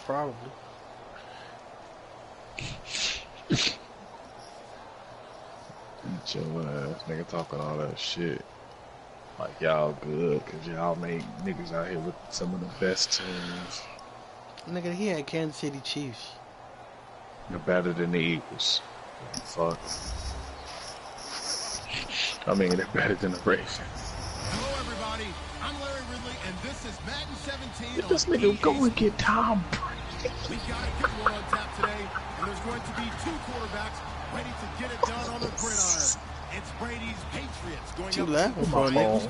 Probably. Beat your ass, nigga, talking all that shit. Like y'all good, cause y'all make niggas out here with some of the best teams. Nigga, he had Kansas City Chiefs. They're better than the Eagles. Fuck. I mean, they're better than the Ravens. Hello, everybody. I'm Larry Ridley, and this is Madden 17. Let this nigga go and get Tom Brady. We've got a good one on tap today, and there's going to be two quarterbacks ready to get it done on the gridiron. It's Brady's Patriots going You up laughing to for, Falcons.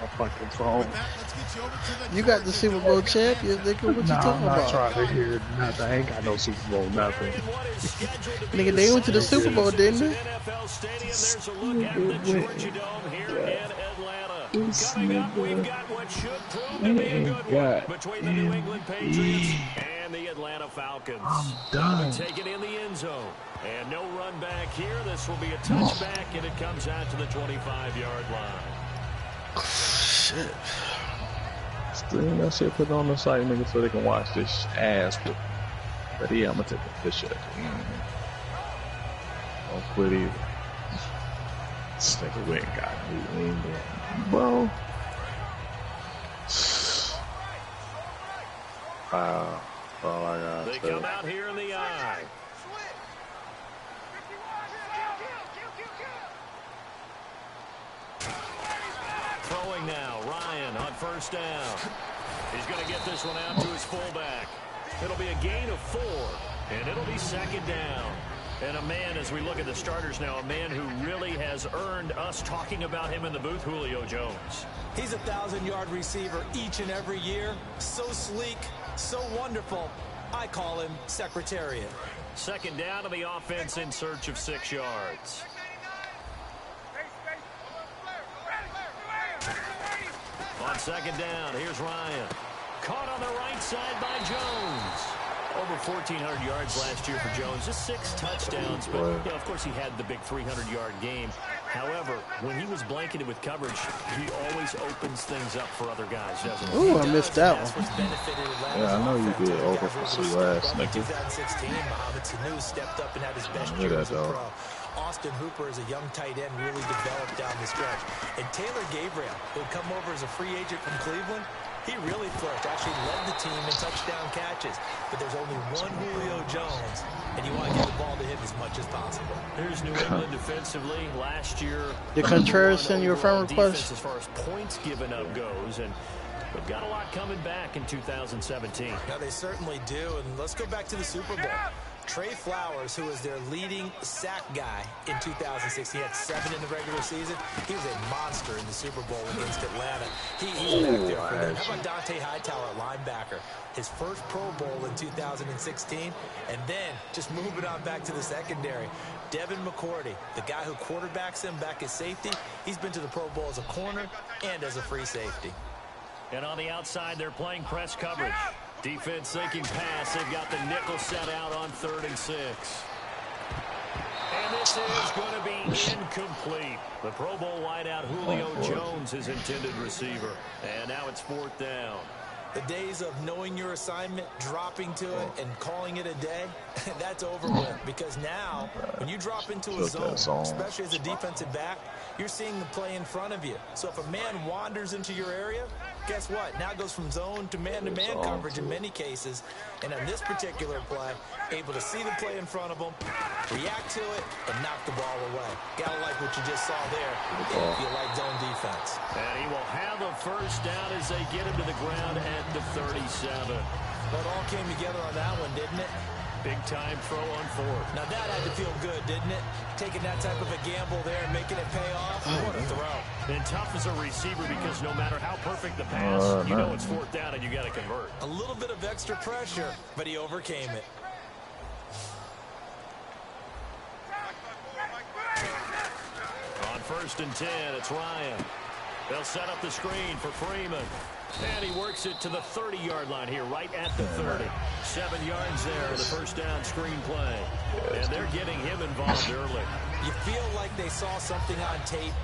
My fucking phone. With that, let's get you over to the You got the Super Bowl champion, nigga. What you talking I'm not about? trying to hear nothing. I ain't got no Super Bowl, nothing. Nigga, they went to the Super Bowl, didn't they? NFL Stadium. There's a look at the Georgia Dome here in Atlanta. Coming up, we've got what should prove to be a good one between the New England Patriots and the Atlanta Falcons. I'm done. Take it in the end zone. And no run back here. This will be a touchback, and it comes out to the 25-yard line. Shit. Stream that shit, put it on the site, nigga, so they can watch this ass. But yeah, I'm gonna take a picture at the end. Don't quit either. This nigga, we ain't got it. Bro. Wow. That's all I got. They come out here in the eye. Throwing now, Ryan on first down. He's going to get this one out to his fullback. It'll be a gain of 4, and it'll be second down. And a man, as we look at the starters now, a man who really has earned us talking about him in the booth, Julio Jones. He's a 1,000-yard receiver each and every year. So sleek, so wonderful. I call him Secretariat. Second down to the offense in search of 6 yards. On second down, here's Ryan. Caught on the right side by Jones. Over 1,400 yards last year for Jones. Just 6 touchdowns, but you know, of course he had the big 300-yard game. However, when he was blanketed with coverage, he always opens things up for other guys, doesn't he? Ooh, I missed that one. Yeah, I know you did. Over for Sue ass, nigga. 2016, Mohamed Sanu stepped up and had his best year as a pro. Austin Hooper as a young tight end really developed down the stretch. And Taylor Gabriel, who had come over as a free agent from Cleveland, he really flourished, actually led the team in touchdown catches. But there's only one Julio Jones, and you want to get the ball to him as much as possible. Here's New England defensively. Last year, Did Contreras send you a friend request? As far as points given up goes, and they've got a lot coming back in 2017. Now, they certainly do, and let's go back to the Super Bowl. Trey Flowers, who was their leading sack guy in 2006, he had 7 in the regular season. He was a monster in the Super Bowl against Atlanta. He's back there for them. How about Dante Hightower at linebacker? His first Pro Bowl in 2016, and then just moving on back to the secondary. Devin McCourty, the guy who quarterbacks him back as safety, he's been to the Pro Bowl as a corner and as a free safety. And on the outside, they're playing press coverage. Defense thinking pass. They've got the nickel set out on 3rd and 6. And this is going to be incomplete. The Pro Bowl wideout Julio Jones, his intended receiver. And now it's 4th down. The days of knowing your assignment, dropping to it, and calling it a day, that's over with. Because now, when you drop into a zone, especially as a defensive back, you're seeing the play in front of you. So if a man wanders into your area, guess what? Now it goes from zone to man-to-man coverage in many cases. And on this particular play, able to see the play in front of him, react to it, and knock the ball away. Gotta like what you just saw there if you like zone defense. And he will have a first down as they get him to the ground at the 37. Well, it all came together on that one, didn't it? Big time throw on 4th. Now that had to feel good, didn't it? Taking that type of a gamble there and making it pay off. What a throw. And tough as a receiver because no matter how perfect the pass, you know it's 4th down and you got to convert. A little bit of extra pressure, but he overcame it. On 1st and 10, it's Ryan. They'll set up the screen for Freeman. And he works it to the 30-yard line here, right at the 30. 7 yards there, the first down screen play. And they're getting him involved early. You feel like they saw something on tape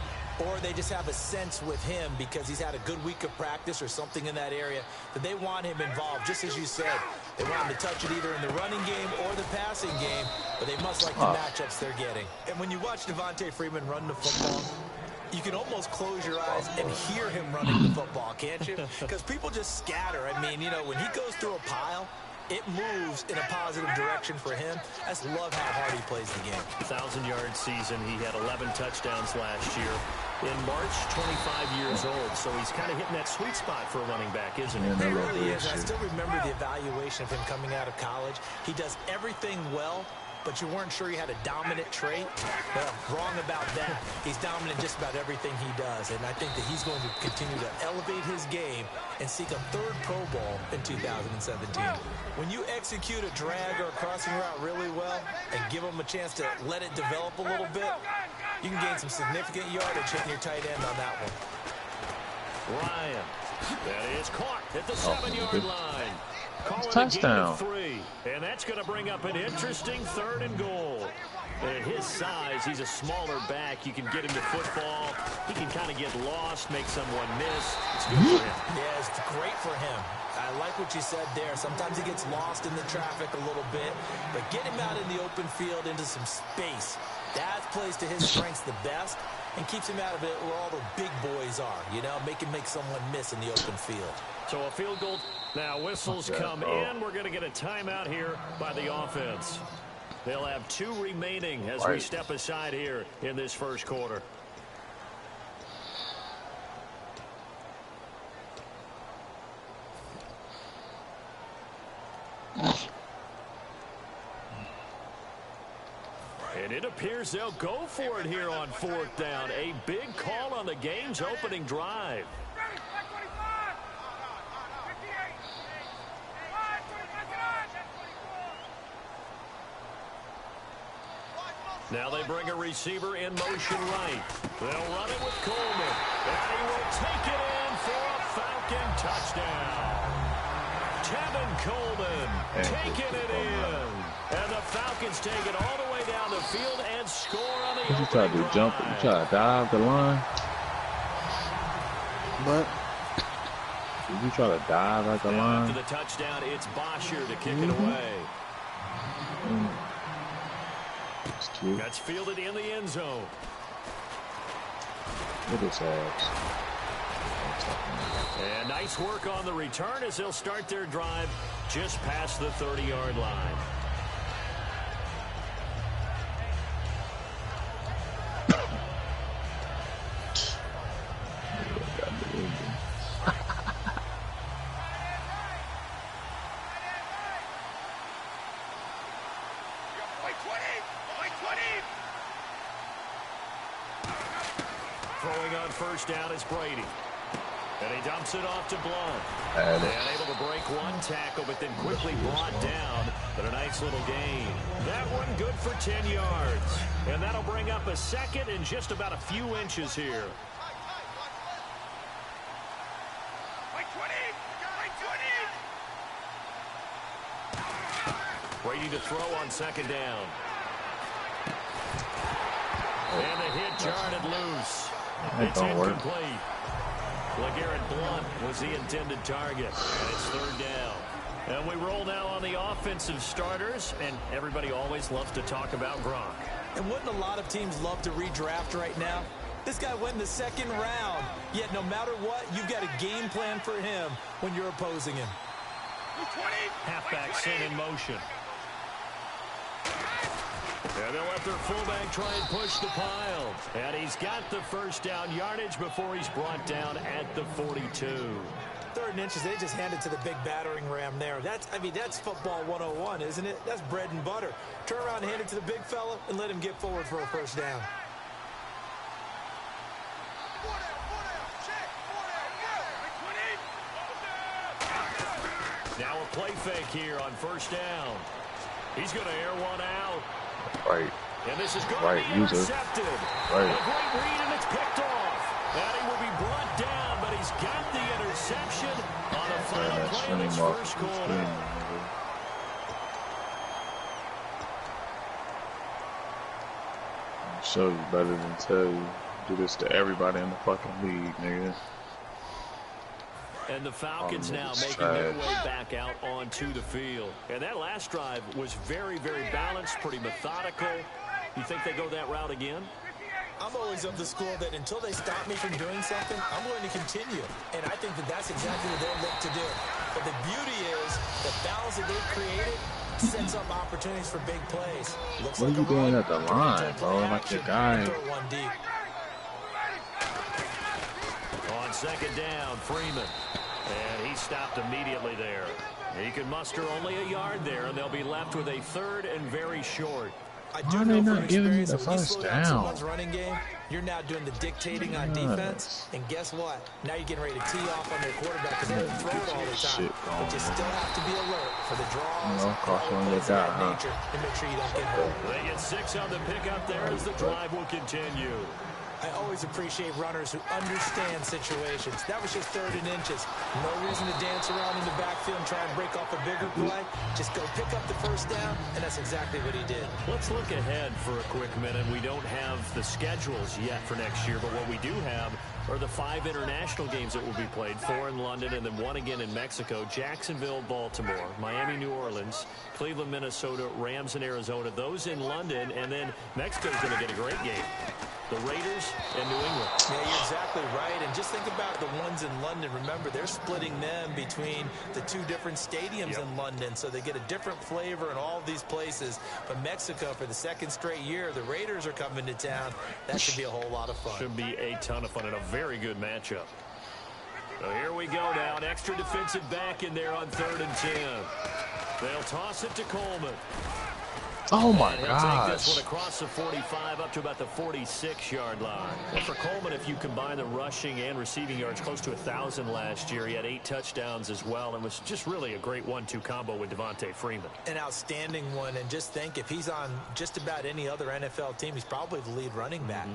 or they just have a sense with him because he's had a good week of practice or something in that area that they want him involved. Just as you said, they want him to touch it either in the running game or the passing game, but they must like the matchups they're getting. And when you watch Devontae Freeman run the football, you can almost close your eyes and hear him running the football, can't you? Because people just scatter. I mean, you know, when he goes through a pile, it moves in a positive direction for him. I just love how hard he plays the game. 1,000-yard season. He had 11 touchdowns last year. In March, 25 years old. So he's kind of hitting that sweet spot for a running back, isn't he? He really is. I still remember the evaluation of him coming out of college. He does everything well, but you weren't sure he had a dominant trait. Well, wrong about that. He's dominant just about everything he does, and I think that he's going to continue to elevate his game and seek a third Pro Bowl in 2017. When you execute a drag or a crossing route really well and give him a chance to let it develop a little bit, you can gain some significant yardage hitting your tight end on that one. Ryan. That is caught at the 7-yard line. Touchdown. 3, and that's going to bring up an interesting 3rd and goal. At his size, he's a smaller back. You can get him to football. He can kind of get lost, make someone miss. It's good for him. Yeah, it's great for him. I like what you said there. Sometimes he gets lost in the traffic a little bit, but get him out in the open field into some space. That plays to his strengths the best and keeps him out of it where all the big boys are, you know, make someone miss in the open field. So a field goal. Now whistles come in. We're going to get a timeout here by the offense. They'll have 2 remaining as we step aside here in this first quarter. And it appears they'll go for it here on 4th down. A big call on the game's opening drive. Now they bring a receiver in motion right. They'll run it with Coleman. And he will take it in for a Falcon touchdown. Tevin Coleman taking it in. And the Falcons take it all the way down the field and score on the opening drive. You try to jump, you try to dive the line. But did you try to dive at the line? After the touchdown, it's Bosher to kick it away. It's cute. That's fielded in the end zone. Look at his abs. And nice work on the return as they'll start their drive just past the 30-yard line. Throwing on first down is Brady. And he dumps it off to Blunt. And able to break one tackle, but then quickly brought down. But a nice little gain. That one good for 10 yards. And that'll bring up a second in just about a few inches here. Brady to throw on second down. And the hit jarred loose. It's incomplete. LeGarrette Blunt was the intended target. And it's 3rd down. And we roll now on the offensive starters. And everybody always loves to talk about Gronk. And wouldn't a lot of teams love to redraft right now? This guy went in the 2nd round. Yet no matter what, you've got a game plan for him when you're opposing him. Halfback sent in motion. And they'll let their fullback try and push the pile. And he's got the first down yardage before he's brought down at the 42. 3rd and inches, they just handed to the big battering ram there. That's football 101, isn't it? That's bread and butter. Turn around and hand it to the big fella and let him get forward for a first down. Now a play fake here on first down. He's going to air one out. Right. And this is going to be intercepted. Right. A great read, and it's picked off. And he will be brought down, but he's got the interception on the final play of his first quarter. Show you better than tell you. Do this to everybody in the fucking league, nigga. And the Falcons now making their way back out onto the field. And that last drive was very, very balanced, pretty methodical. You think they go that route again? I'm always of the school that until they stop me from doing something, I'm going to continue. And I think that that's exactly what they'll look to do. But the beauty is the balance that they've created sets up opportunities for big plays. Looks what like are you doing at the line, bro? Like the guy. One deep. On second down, Freeman. And he stopped immediately there. He could muster only a yard there, and they'll be left with a third and very short. Why are they not giving me the first down? Running game, you're now doing the dictating on defense, and guess what? Now you're getting ready to tee off on their quarterback because they throw it all the time. But you still have to be alert for the draws and plays of that nature to make sure you don't get hurt. They get 6 on the pickup there as the drive will continue. I always appreciate runners who understand situations. That was just 3rd and inches. No reason to dance around in the backfield and try and break off a bigger play. Just go pick up the first down, and that's exactly what he did. Let's look ahead for a quick minute. We don't have the schedules yet for next year, but what we do have are the 5 international games that will be played, 4 in London and then 1 again in Mexico, Jacksonville, Baltimore, Miami, New Orleans, Cleveland, Minnesota, Rams, and Arizona. Those in London, and then Mexico's going to get a great game. The Raiders and New England. Yeah, you're exactly right. And just think about the ones in London. Remember, they're splitting them between the 2 different stadiums in London, so they get a different flavor in all of these places. But Mexico, for the 2nd straight year, the Raiders are coming to town. That should be a whole lot of fun. Should be a ton of fun and a very good matchup. So here we go now. An extra defensive back in there on 3rd and 10. They'll toss it to Coleman. Oh my Take this one across the 45 up to about the 46-yard line. And for Coleman, if you combine the rushing and receiving yards, close to 1,000 last year. He had 8 touchdowns as well and was just really a great 1-2 combo with Devontae Freeman. An outstanding one. And just think, if he's on just about any other NFL team, he's probably the lead running back.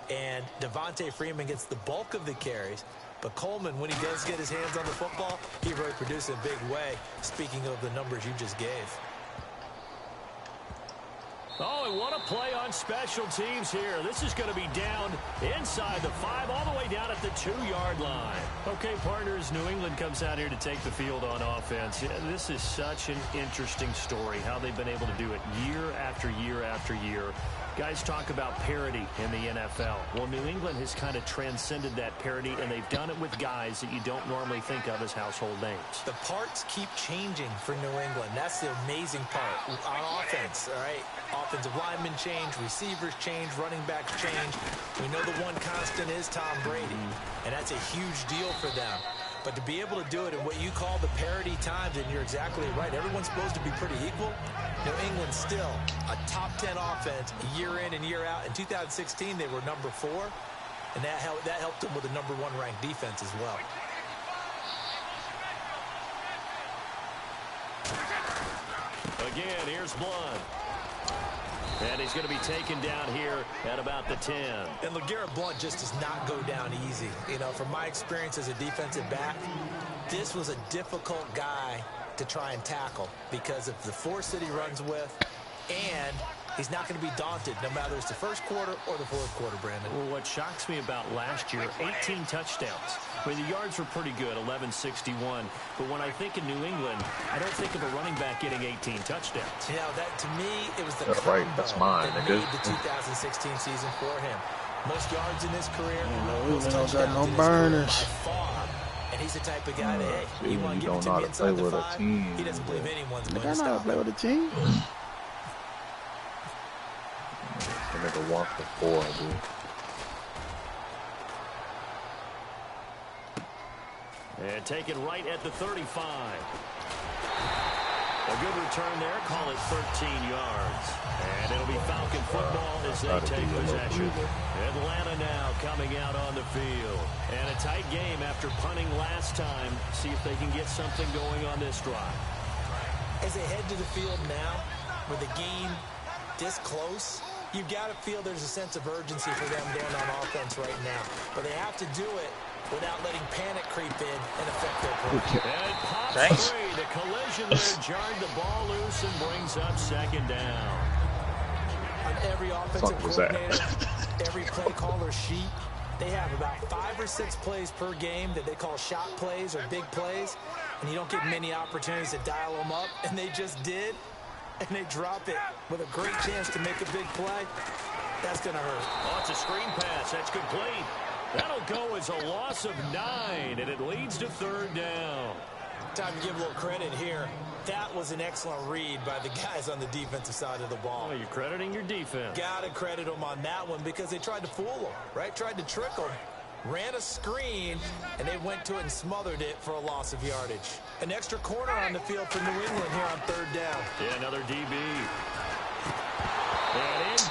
And Devontae Freeman gets the bulk of the carries. But Coleman, when he does get his hands on the football, he really produces in a big way, speaking of the numbers you just gave. Oh, and what a play on special teams here. This is going to be down inside the 5, all the way down at the 2-yard line. Okay, partners, New England comes out here to take the field on offense. Yeah, this is such an interesting story, how they've been able to do it year after year after year. Guys talk about parity in the NFL. Well, New England has kind of transcended that parity, and they've done it with guys that you don't normally think of as household names. The parts keep changing for New England. That's the amazing part. On offense, all right? Offensive linemen change, receivers change, running backs change. We know the one constant is Tom Brady, and that's a huge deal for them. But to be able to do it in what you call the parity times, and you're exactly right, everyone's supposed to be pretty equal. New England still a top 10 offense year in and year out. In 2016, they were number 4, and that helped them with a number 1 ranked defense as well. Again, here's Blunt. And he's going to be taken down here at about the 10. And LeGarrette Blunt just does not go down easy. You know, from my experience as a defensive back, this was a difficult guy to try and tackle because of the force that he runs with, and he's not going to be daunted no matter it's the first quarter or the fourth quarter, Brandon. Well, what shocks me about last year, 18 touchdowns. I mean, the yards were pretty good, 1161. But when I think of New England, I don't think of a running back getting 18 touchdowns. You know, that to me, it was the that's right. That's mine. That made the 2016 season for him. Most yards in his career. We don't got no burners. And he's the type of guy that, hey, you want to give it to me inside the 5, he doesn't believe anyone's going to stop play with a team. I never walked before, dude. And taken right at the 35. A good return there. Call it 13 yards. And it'll be Falcon football as they take possession. Atlanta now coming out on the field. And a tight game after punting last time. See if they can get something going on this drive. As they head to the field now, with the game this close, you've got to feel there's a sense of urgency for them going on offense right now. But they have to do it without letting panic creep in and affect their play. And it pops free. The collision there jarred the ball loose and brings up second down. On every offensive coordinator, every play caller sheet, they have about 5 or 6 plays per game that they call shot plays or big plays, and you don't get many opportunities to dial them up, and they just did, and they drop it with a great chance to make a big play. That's going to hurt. Oh, it's a screen pass. That's complete. That'll go as a loss of 9, and it leads to 3rd down. Time to give a little credit here. That was an excellent read by the guys on the defensive side of the ball. Oh, you're crediting your defense. Got to credit them on that one because they tried to fool them, right? Tried to trick them. Ran a screen, and they went to it and smothered it for a loss of yardage. An extra corner on the field for New England here on 3rd down. Yeah, another DB.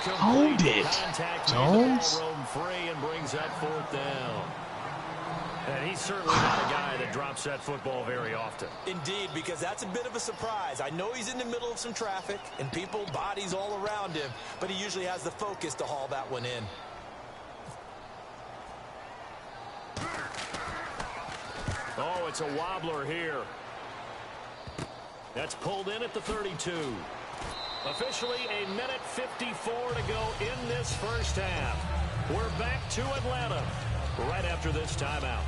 Hold it, Jones. Roam free and brings up 4th down. And he's certainly not a guy that drops that football very often. Indeed, because that's a bit of a surprise. I know he's in the middle of some traffic and people, bodies all around him, but he usually has the focus to haul that one in. Oh, it's a wobbler here. That's pulled in at the 32. Officially a minute 54 to go in this first half. We're back to Atlanta right after this timeout.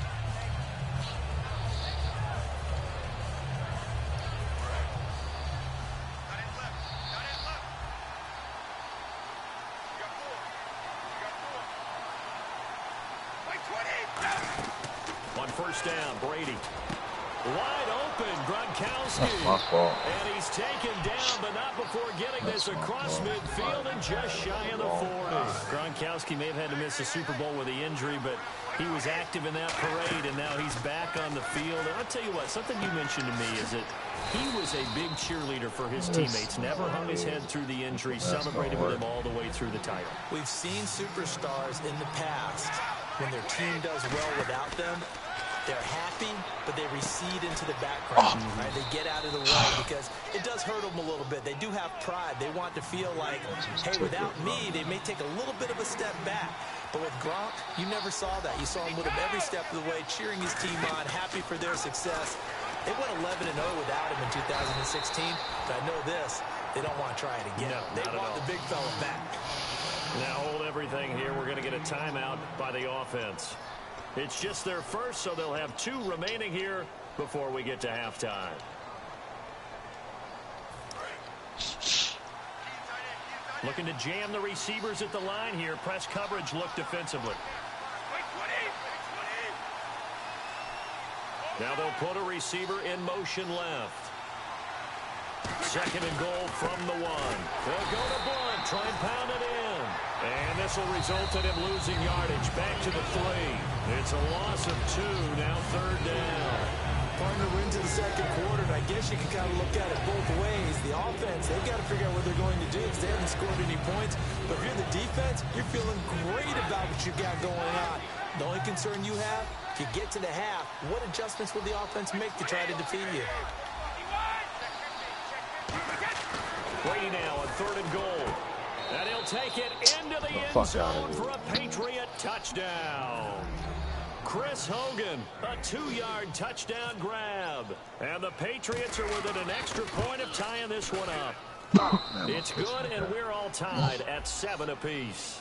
On 1st down, Brady. Wide open, Gronkowski. That's my fault. And he's taken down, but not before getting this across midfield and just shy of the 40. Gronkowski may have had to miss the Super Bowl with the injury, but he was active in that parade, and now he's back on the field. And I'll tell you what, something you mentioned to me is that he was a big cheerleader for his teammates. Never hung his head through the injury, celebrated with them all the way through the title. We've seen superstars in the past, when their team does well without them, they're happy, but they recede into the background. Right? They get out of the way because it does hurt them a little bit. They do have pride. They want to feel like, hey, without me, they may take a little bit of a step back. But with Gronk, you never saw that. You saw him with him every step of the way, cheering his team on, happy for their success. They went 11-0 without him in 2016, but I know this. They don't want to try it again. No, they want the big fella back. Now hold everything here. We're going to get a timeout by the offense. It's just their first, so they'll have 2 remaining here before we get to halftime. Looking to jam the receivers at the line here. Press coverage look defensively. Now they'll put a receiver in motion left. 2nd and goal from the 1. They'll go to Blunt, try and pound it in. And this will result in him losing yardage. Back to the 3. It's a loss of 2, now 3rd down. Partner, we're into the 2nd quarter, and I guess you can kind of look at it both ways. The offense, they've got to figure out what they're going to do because they haven't scored any points. But if you're the defense, you're feeling great about what you got going on. The only concern you have, if you get to the half, what adjustments will the offense make to try to defeat you? Brady now on 3rd and goal. And he'll take it into the end zone for a Patriot touchdown. Chris Hogan, a 2-yard touchdown grab. And the Patriots are within an extra point of tying this one up. It's good, and we're all tied at 7 apiece.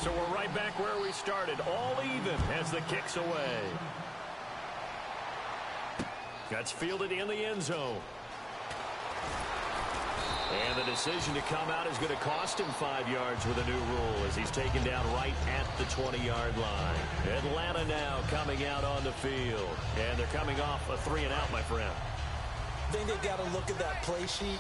So we're right back where we started, all even as the kick's away. That's fielded in the end zone. And the decision to come out is going to cost him 5 yards with a new rule as he's taken down right at the 20-yard line. Atlanta now coming out on the field. And they're coming off a 3-and-out, my friend. I think they've got to look at that play sheet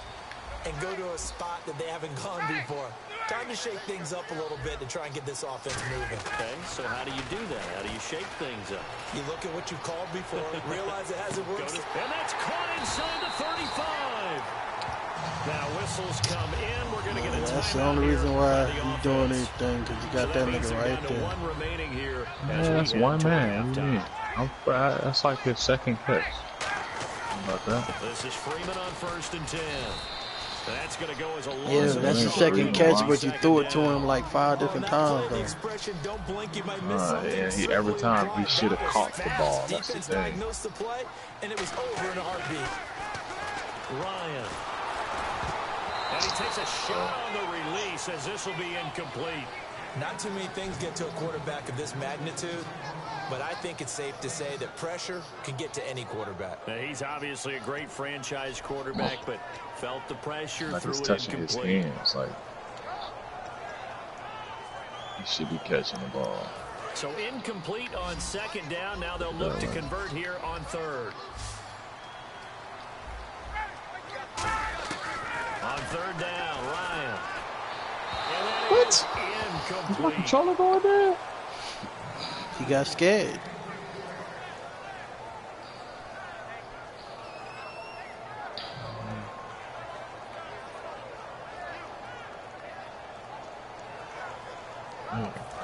and go to a spot that they haven't gone before. Time to shake things up a little bit to try and get this offense moving. Okay, so how do you do that? How do you shake things up? You look at what you've called before, realize it hasn't worked. And that's caught inside the 35. Now whistles come in. We're going to get a timeout. That's the only reason why you're doing anything, because you got that nigga right there. One remaining here. That's one man. That's like his second catch. How about that? This is Freeman on 1st and 10. That's going to go as a loss. Yeah, that's the second catch, but you threw it to him like 5 different times, though. Don't blink, you might miss something. Yeah, every time he should have caught the ball. That's the thing. Diagnosed the play, and it was over in a heartbeat. Ryan. And he takes a shot on the release as this will be incomplete. Not too many things get to a quarterback of this magnitude, but I think it's safe to say that pressure can get to any quarterback. Now, he's obviously a great franchise quarterback, but felt the pressure, like threw he's it touching incomplete. his hands, like he should be catching the ball. So incomplete on second down. Now they'll look to convert here on third. On third down, Ryan. What? Incomplete. My controller going there? He got scared.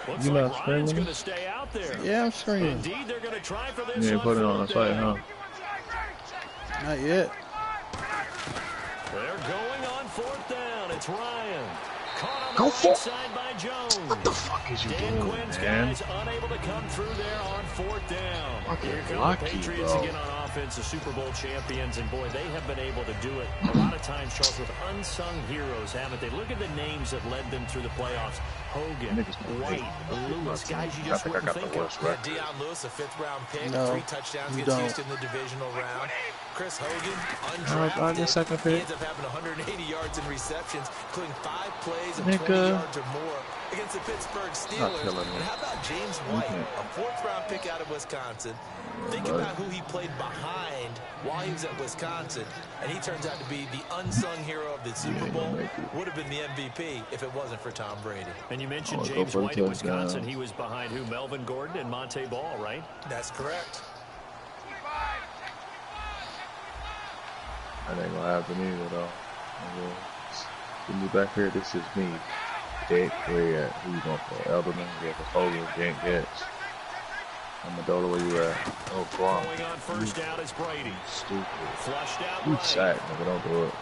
Looks You like not Ryan's screaming? going to stay out there. Yeah, I'm screaming. Indeed, they're going to try for this. You ain't put it on the site, huh? Not yet. They're going on fourth down. It's Ryan. Caught on the Go right for it. side by Jones. What the fuck is you Dan doing, Quinn's man? guys unable to come through there on fourth down. Fucking Here come lucky, the Patriots bro. again on offense, the Super Bowl champions, and boy, they have been able to do it a lot of times, Charles, with unsung heroes, haven't they? Look at the names that led them through the playoffs. Hogan, White, Lewis, guys you just wouldn't think of. Yeah, Deion Lewis, a fifth-round pick, No, 3 touchdowns you against don't. Houston in the divisional round. Chris Hogan, I get undrafted. second He pick. ends up having 180 yards in receptions, including 5 plays of Nigga. 20 yards or more against the Pittsburgh Steelers. killing me. And how about James White, a 4th-round pick out of Wisconsin? Think about who he played behind while he was at Wisconsin, and he turns out to be the unsung hero of the Super Bowl. Would have been the MVP if it wasn't for Tom Brady. And you mentioned Oh, go James for the White in Wisconsin. touchdown. He was behind who? Melvin Gordon and Monte Ball, right? That's correct. That ain't gonna happen either, though. Give me back here. This is me. Dick, where you at? Who you going for? Elderman? Yeah, for Hogan. Can't catch. Amendola, where you at? Oh, Gronk. Going on first down is Brady. Stupid. Flushed out You right. sack, nigga. Don't do it.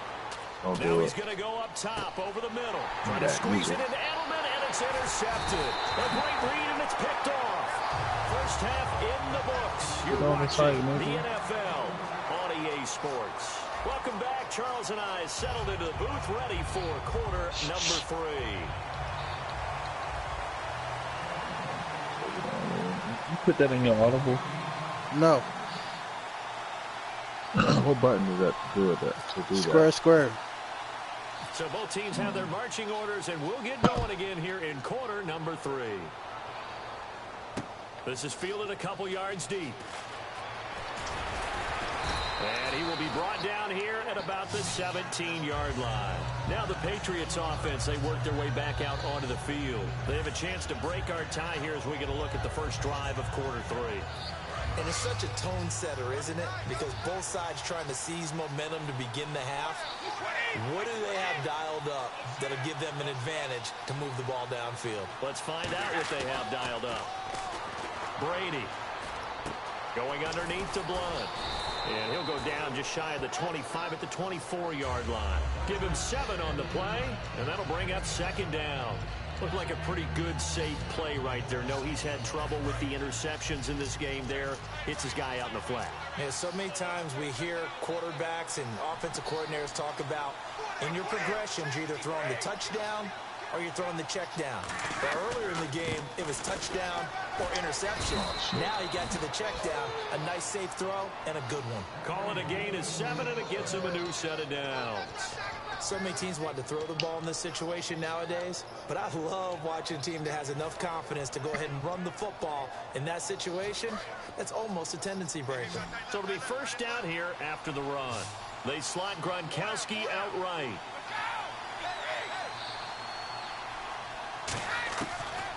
Don't Now do he's it. going to go up top over the middle. Trying to that squeeze it music. into Edelman, and it's intercepted. A great read, and it's picked off. First half in the books. You're on the side, watching the maybe. NFL on EA Sports. Welcome back. Charles and I settled into the booth, ready for quarter number 3. You put that in your audible? No. What button is that to do that? To do Square, that? square. So both teams have their marching orders, and we'll get going again here in quarter number 3. This is fielded a couple yards deep. And he will be brought down here at about the 17-yard line. Now the Patriots offense, they work their way back out onto the field. They have a chance to break our tie here as we get a look at the first drive of quarter 3. And it's such a tone setter, isn't it? Because both sides trying to seize momentum to begin the half. What do they have dialed up that'll give them an advantage to move the ball downfield? Let's find out what they have dialed up. Brady going underneath to Blunt. And he'll go down just shy of the 25 at the 24-yard line. Give him 7 on the play, and that'll bring up second down. Looked like a pretty good, safe play right there. No, he's had trouble with the interceptions in this game there. Hits his guy out in the flat. Yeah, so many times we hear quarterbacks and offensive coordinators talk about in your progressions, you're either throwing the touchdown or you're throwing the check down. But earlier in the game, it was touchdown or interception. Now he got to the check down, a nice safe throw, and a good one. Call it a gain of 7, and it gets him a new set of downs. So many teams want to throw the ball in this situation nowadays, but I love watching a team that has enough confidence to go ahead and run the football. In that situation, that's almost a tendency breaker. So it'll be first down here after the run. They slot Gronkowski out right.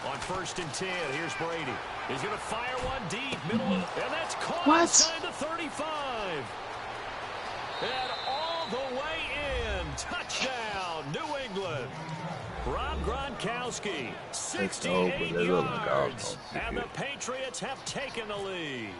On 1st and 10, here's Brady. He's going to fire one deep, middle, and that's caught inside the 35. And all the way in. Touchdown, New England. Rob Gronkowski, 68 yards, and the Patriots have taken the lead.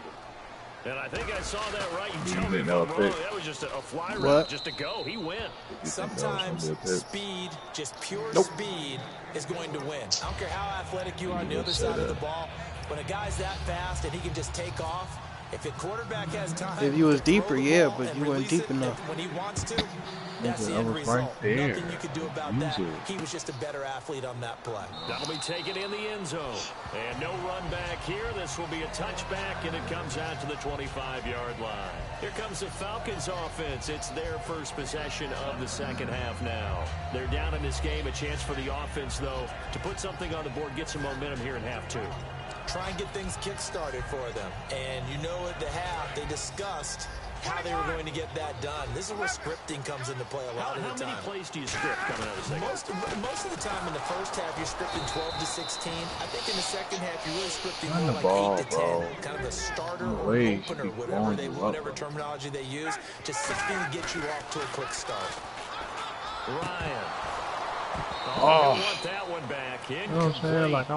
And I think I saw that right. You tell me if I'm wrong. That was just a fly route, just to go. He went. Sometimes speed, just pure speed, is going to win. I don't care how athletic you are on the other side of the ball. When a guy's that fast and he can just take off, if a quarterback has time, if you was deeper, yeah, but you weren't deep enough. When he wants to, that's the end result. Right, nothing you could do about that. He was just a better athlete on that play. That'll be taken in the end zone. And no run back here. This will be a touchback, and it comes out to the 25-yard line. Here comes the Falcons offense. It's their first possession of the second half now. They're down in this game. A chance for the offense, though, to put something on the board, get some momentum here in half two. Try and get things kick-started for them. And you know at the half, they discussed how they were going to get that done. This is where scripting comes into play a lot of the time. How many plays do you script coming out of the second? Most of the time in the first half, you're scripting 12 to 16. I think in the second half, you're really scripting more like 8 to 10. Kind of a starter or opener, whatever terminology they use. Just something to get you off to a quick start. Ryan. Oh, you want that one back. You know what I'm saying? Like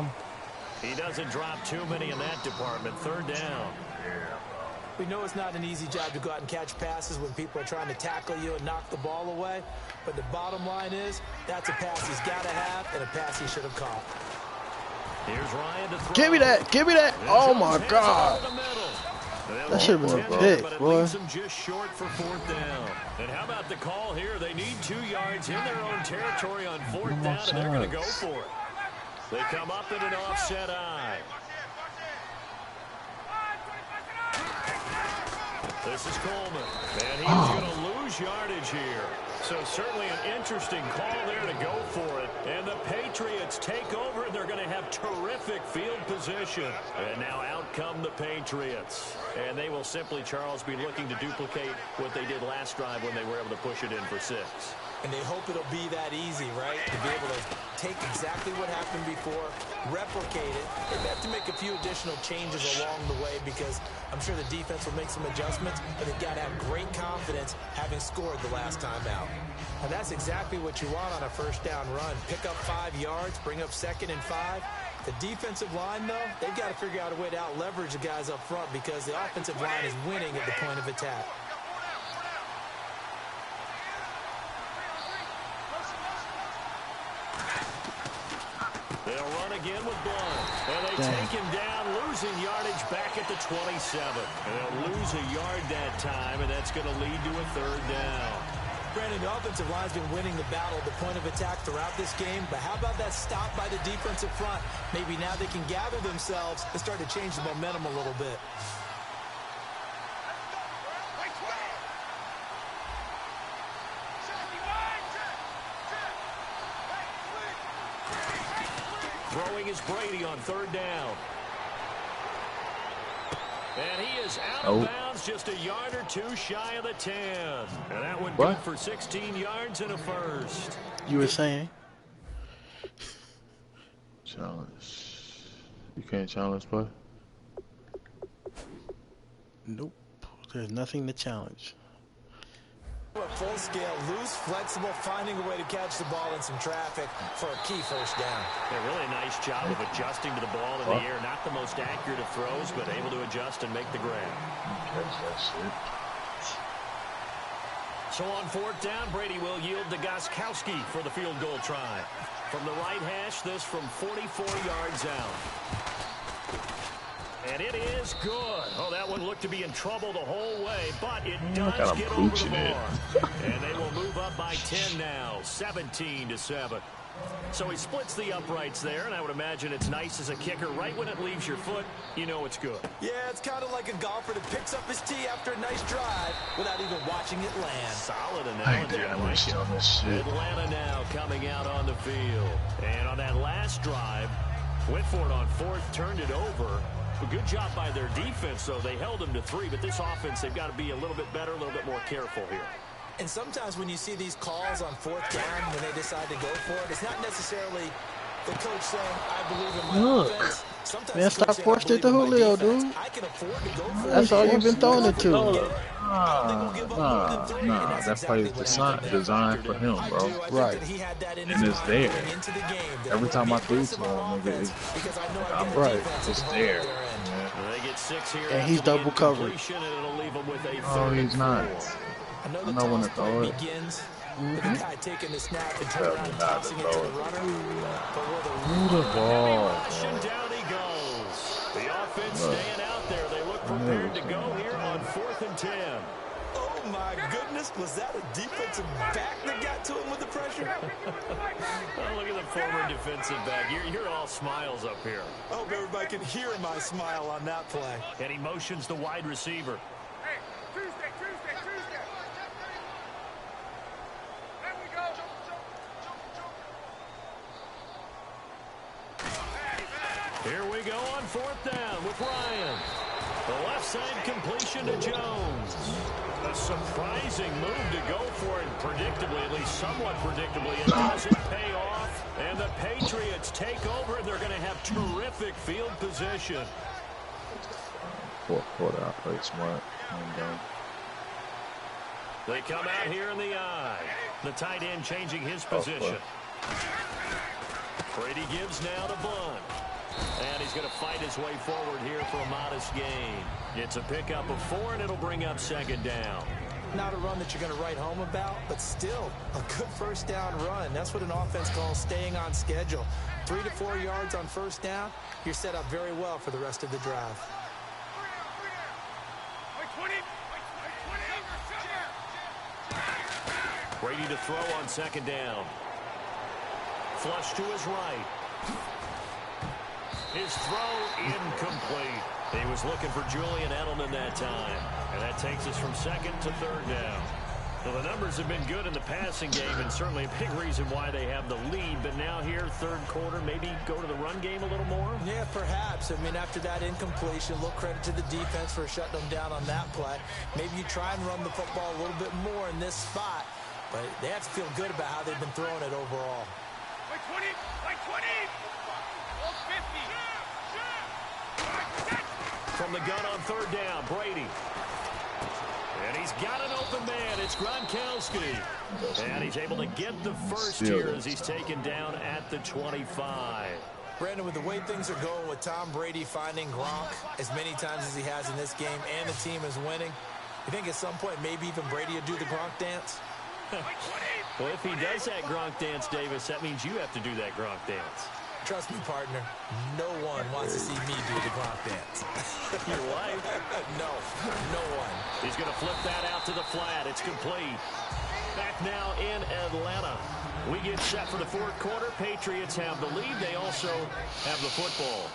he doesn't drop too many in that department. Third down. We know it's not an easy job to go out and catch passes when people are trying to tackle you and knock the ball away. But the bottom line is, that's a pass he's got to have and a pass he should have caught. Here's Ryan to throw. Give me that. Give me that. Oh, my God. That should have been a pick, boy. Just short for fourth down. And how about the call here? They need 2 yards in their own territory on fourth down, and they're going to go for it. They come up in an offset eye. This is Coleman, and he's going to lose yardage here. So certainly an interesting call there to go for it. And the Patriots take over, and they're going to have terrific field position. And now out come the Patriots. And they will simply, Charles, be looking to duplicate what they did last drive when they were able to push it in for 6. And they hope it'll be that easy, right? To be able to take exactly what happened before, replicate it. They have to make a few additional changes along the way because I'm sure the defense will make some adjustments, but they've got to have great confidence having scored the last time out. And that's exactly what you want on a first down run. Pick up 5 yards, bring up 2nd and 5. The defensive line, though, they've got to figure out a way to out-leverage the guys up front because the offensive line is winning at the point of attack. They'll run again with Blunt. And they take him down, losing yardage back at the 27. And they'll lose a yard that time, and that's going to lead to a 3rd down. Brandon, the offensive line's been winning the battle at the point of attack throughout this game, but how about that stop by the defensive front? Maybe now they can gather themselves and start to change the momentum a little bit. Throwing is Brady on 3rd down. And he is out of bounds, just a yard or 2 shy of the 10. And that one good for 16 yards and a first. You were saying? Challenge. You can't challenge, bud? Nope. There's nothing to challenge. Full scale, loose, flexible, finding a way to catch the ball in some traffic for a key first down. A really nice job of adjusting to the ball in the air. Not the most accurate of throws, but able to adjust and make the grab. Catch that shit. So on 4th down, Brady will yield to Gostkowski for the field goal try. From the right hash, this from 44 yards out. And it is good. Oh, that one looked to be in trouble the whole way, but it does get over the bar. And they will move up by 10 now, 17-7. So he splits the uprights there, and I would imagine it's nice as a kicker. Right when it leaves your foot, you know it's good. Yeah, it's kind of like a golfer that picks up his tee after a nice drive without even watching it land. Solid analogy. I like it. On this shit. Atlanta now coming out on the field. And on that last drive, went for it on 4th, turned it over. A good job by their defense, though. They held them to 3, but this offense, they've got to be a little bit better, a little bit more careful here. And sometimes when you see these calls on 4th down, when they decide to go for it, it's not necessarily the coach saying, I believe in my offense. Sometimes Man, stop Coach said, I forcing it believe to in my Julio, defense. dude. I can afford to go for That's it. all you've been throwing it to. Nah. That play is designed for him, bro. Right. And it's there. Every time I threw to him, nigga, Right. it's there. They get 6 here. And he's double covered. Oh, he's not. I know I the know when to toss throw play it. begins with the guy taking the snap and turning around and Not to tossing it to throw the it. runner. But will Who the ball, And bro? down he goes. The offense staying out there. They look prepared to go here on 4th and 10. Oh, my goodness. Was that a defensive back that got to him with the pressure? Oh, look at the former defensive back. You're all smiles up here. I hope everybody can hear my smile on that play. And he motions the wide receiver. Hey, Tuesday. There we go. Here we go on 4th down with Ryan. The left side completion to Jones. A surprising move to go for it, predictably, at least somewhat predictably. It doesn't pay off, and the Patriots take over, and they're going to have terrific field position. Fourth quarter, I played smart. They come out here in the eye. The tight end changing his position. Brady gives now to Blunt. And he's going to fight his way forward here for a modest gain. It's a pickup of 4, and it'll bring up 2nd down. Not a run that you're going to write home about, but still a good first down run. That's what an offense calls staying on schedule. 3 to 4 yards on first down. You're set up very well for the rest of the drive. Brady to throw on 2nd down. Flush to his right. His throw incomplete. He was looking for Julian Edelman that time. And that takes us from 2nd to 3rd down. Well, the numbers have been good in the passing game, and certainly a big reason why they have the lead. But now here, 3rd quarter, maybe go to the run game a little more? Yeah, perhaps. I mean, after that incompletion, a little credit to the defense for shutting them down on that play. Maybe you try and run the football a little bit more in this spot. But they have to feel good about how they've been throwing it overall. Like 20. All 50. From the gun on 3rd down, Brady. And he's got an open man. It's Gronkowski. And he's able to get the first here as he's taken down at the 25. Brandon, with the way things are going with Tom Brady finding Gronk as many times as he has in this game and the team is winning, you think at some point maybe even Brady will do the Gronk dance? Well, if he does that Gronk dance, Davis, that means you have to do that Gronk dance. Trust me, partner, no one wants to see me do the Gronk dance. Your wife? No one. He's going to flip that out to the flat. It's complete. Back now in Atlanta. We get set for the 4th quarter. Patriots have the lead. They also have the football.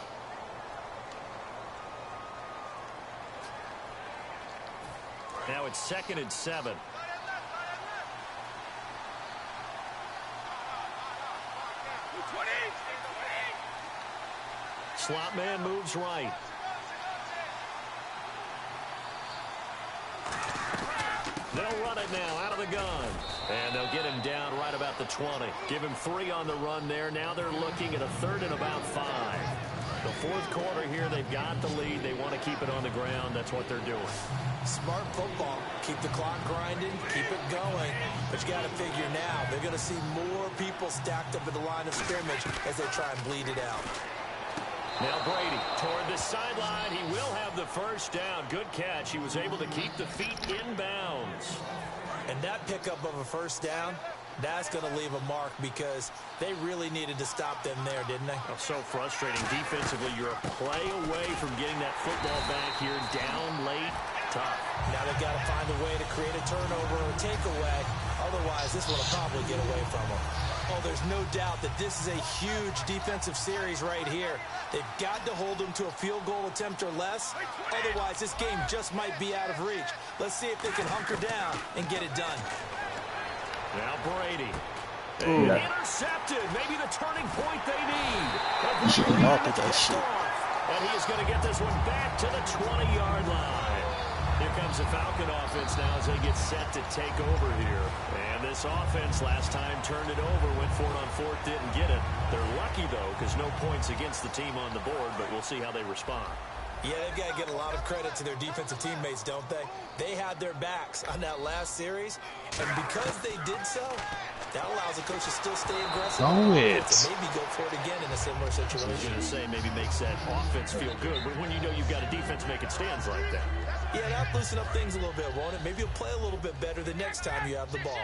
Now it's 2nd and 7. Slot man moves right. They'll run it now out of the gun. And they'll get him down right about the 20. Give him 3 on the run there. Now they're looking at a 3rd and about 5. The 4th quarter here, they've got the lead. They want to keep it on the ground. That's what they're doing. Smart football. Keep the clock grinding. Keep it going. But you got to figure now, they're going to see more people stacked up at the line of scrimmage as they try and bleed it out. Now Brady toward the sideline. He will have the first down. Good catch. He was able to keep the feet in bounds. And that pickup of a first down, that's going to leave a mark because they really needed to stop them there, didn't they? Oh, so frustrating. Defensively, you're a play away from getting that football back here. Down late. Tough. Now they've got to find a way to create a turnover or takeaway. Otherwise, this will probably get away from them. Oh, there's no doubt that this is a huge defensive series right here. They've got to hold them to a field goal attempt or less. Otherwise, this game just might be out of reach. Let's see if they can hunker down and get it done. Now Brady. Intercepted. Maybe the turning point they need. You should have knocked at that shit. And he is going to get this one back to the 20-yard line. Here comes the Falcon offense now as they get set to take over here. And this offense last time turned it over, went for it on fourth, didn't get it. They're lucky, though, because no points against the team on the board, but we'll see how they respond. Yeah, they've got to get a lot of credit to their defensive teammates, don't they? They had their backs on that last series, and because they did so, that allows the coach to still stay aggressive. Know it. To maybe go for it again in a similar situation. I was going to say maybe makes that offense feel good, but when you know you've got a defense making stands like that. Yeah, that'll loosen up things a little bit, won't it? Maybe you'll play a little bit better the next time you have the ball.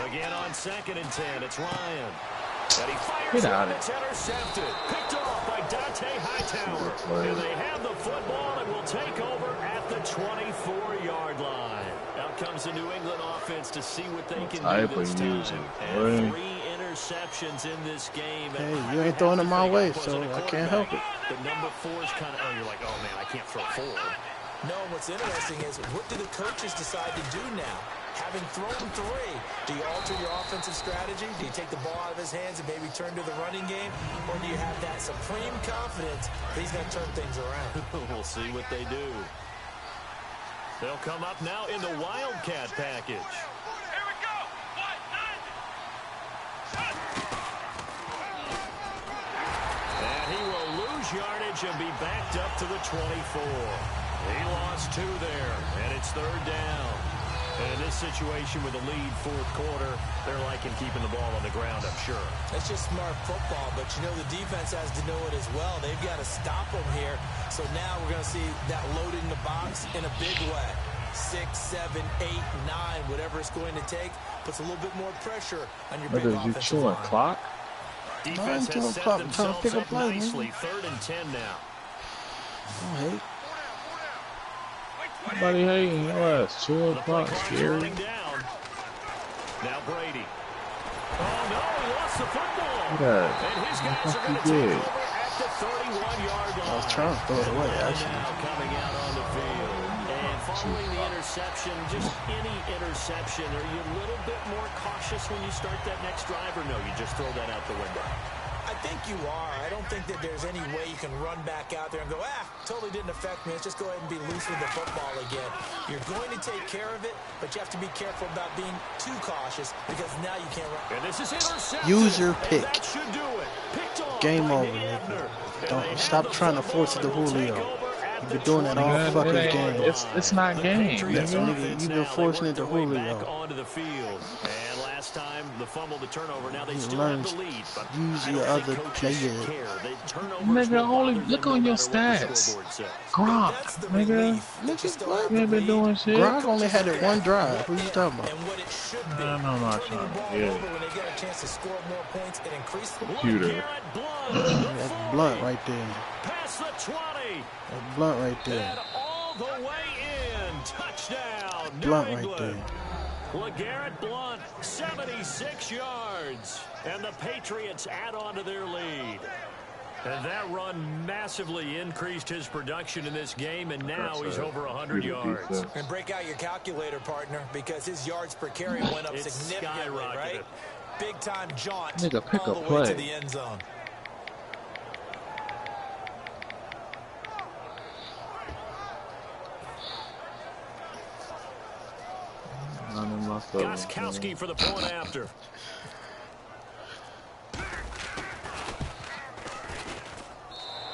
Again on 2nd and 10, it's Ryan. And he fires Get it, out and of it's intercepted. Picked off by Dante Hightower. And they have the football and will take over at the 24-yard line. Out comes the New England offense to see what they can do this time. And 3 interceptions in this game. Hey, you ain't throwing it my way, so I can't help it. The number 4 is kind of, you're like, oh, man, I can't throw 4. No, what's interesting is what do the coaches decide to do now? Having thrown 3, do you alter your offensive strategy? Do you take the ball out of his hands and maybe turn to the running game? Or do you have that supreme confidence that he's going to turn things around? We'll see what they do. They'll come up now in the Wildcat package. Here we go. 1-9. And he will lose yardage and be backed up to the 24. He lost 2 there, and it's 3rd down. And in this situation with a lead 4th quarter, they're liking keeping the ball on the ground, I'm sure. That's just smart football, but you know the defense has to know it as well. They've got to stop them here. So now we're going to see that loading the box in a big way. 6, 7, 8, 9, whatever it's going to take, puts a little bit more pressure on your big offensive line. Clock? Defense has set themselves up nicely. 3rd and 10 now. Oh, hey. Nobody hating your ass. 2 o'clock, scary. Now Brady. Oh, no, he lost the football. Yeah. And his guys are going to take over at the 31-yard line. I was trying to throw it away, actually. Now coming out on the field. And following the interception, just any interception, are you a little bit more cautious when you start that next drive, or no, you just throw that out the window? I think you are. I don't think that there's any way you can run back out there and go, totally didn't affect me. Let's just go ahead and be loose with the football again. You're going to take care of it, but you have to be careful about being too cautious because now you can't run. And this is intercepted. User pick. That should do it. Picked off Game by over. Abner. Don't stop trying to force it to Julio. You've been doing that all fucking game. It's not game. You've been forcing it to Julio. Onto the field. And last time, the fumble, the turnover. Now they still have the lead. But use your other players. Nigga, only look on your stats. Gronk, nigga. What? You ain't been doing shit. Gronk only had it 1 drive. What are you talking about? And what it should be. No, not trying to. Yeah. When they get a chance to score more points and increase the Computer. That's Blunt right there. Past the 20. That's Blunt right there. And all the way in. Touchdown. Blunt New right England. there. LeGarrette Blunt, 76 yards. And the Patriots add on to their lead. And that run massively increased his production in this game, and now he's over 100 yards. And break out your calculator, partner, because his yards per carry went up significantly, right? Big-time jaunt Nigga, pick all a the way play. to the end zone. Gostkowski for the point after.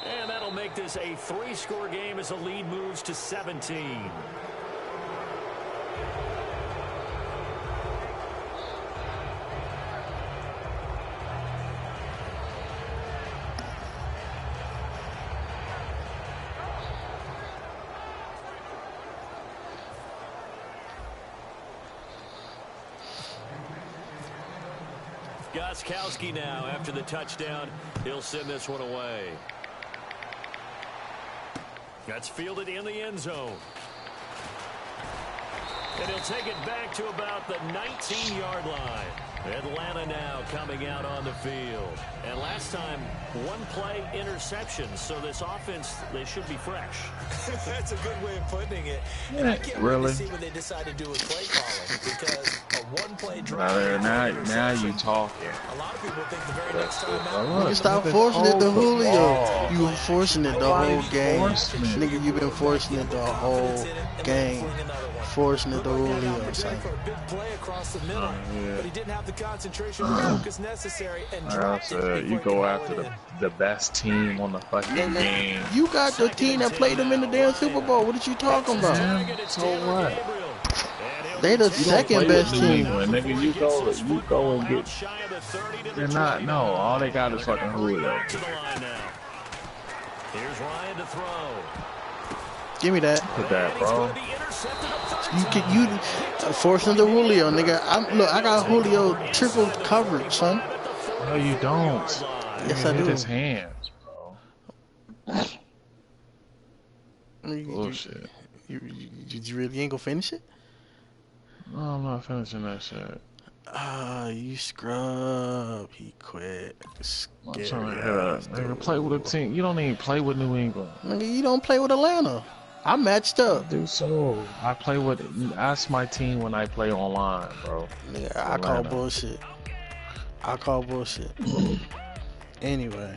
And that'll make this a 3-score game as the lead moves to 17. Gostkowski now after the touchdown. He'll send this one away. That's fielded in the end zone. And he'll take it back to about the 19-yard line. Atlanta now coming out on the field. And last time, one play interception. So this offense, they should be fresh. That's a good way of putting it. Yeah, And I can't really? wait to see what they decide to do with play calling, because a one-play drive. Now you talking. A lot of people think the very next time out. Nigga, stop forcing it to Julio. You were forcing it the whole game. Nigga, you been forcing it the whole game. Forcing it to Julio, son. For a big play across the middle, but he didn't have the concentration or focus necessary, and Like I dropped it said, you before go he after could haul it the best team on the fucking game. You got the team that played them in the damn Super Bowl. What are you talking about? Man, so what? They the You don't second play best with New team. England, nigga. You go and get. They're not. No, all they got is fucking Julio. To the line now. Here's Ryan to throw. Give me that. Put that, bro. You forcing the Julio, nigga. Look, I got Julio triple coverage, son. No, you don't. Yes, You I hit do. his hands, bro. Bullshit. You really ain't gonna finish it? No, I'm not finishing that shit. You scrub. He quit. I'm trying to hit a nigga. Play with a team. You don't even play with New England. Nigga, you don't play with Atlanta. I'm matched up. Do so. I play with. That's my team when I play online, bro. Nigga, I call bullshit. I call bullshit. Anyway.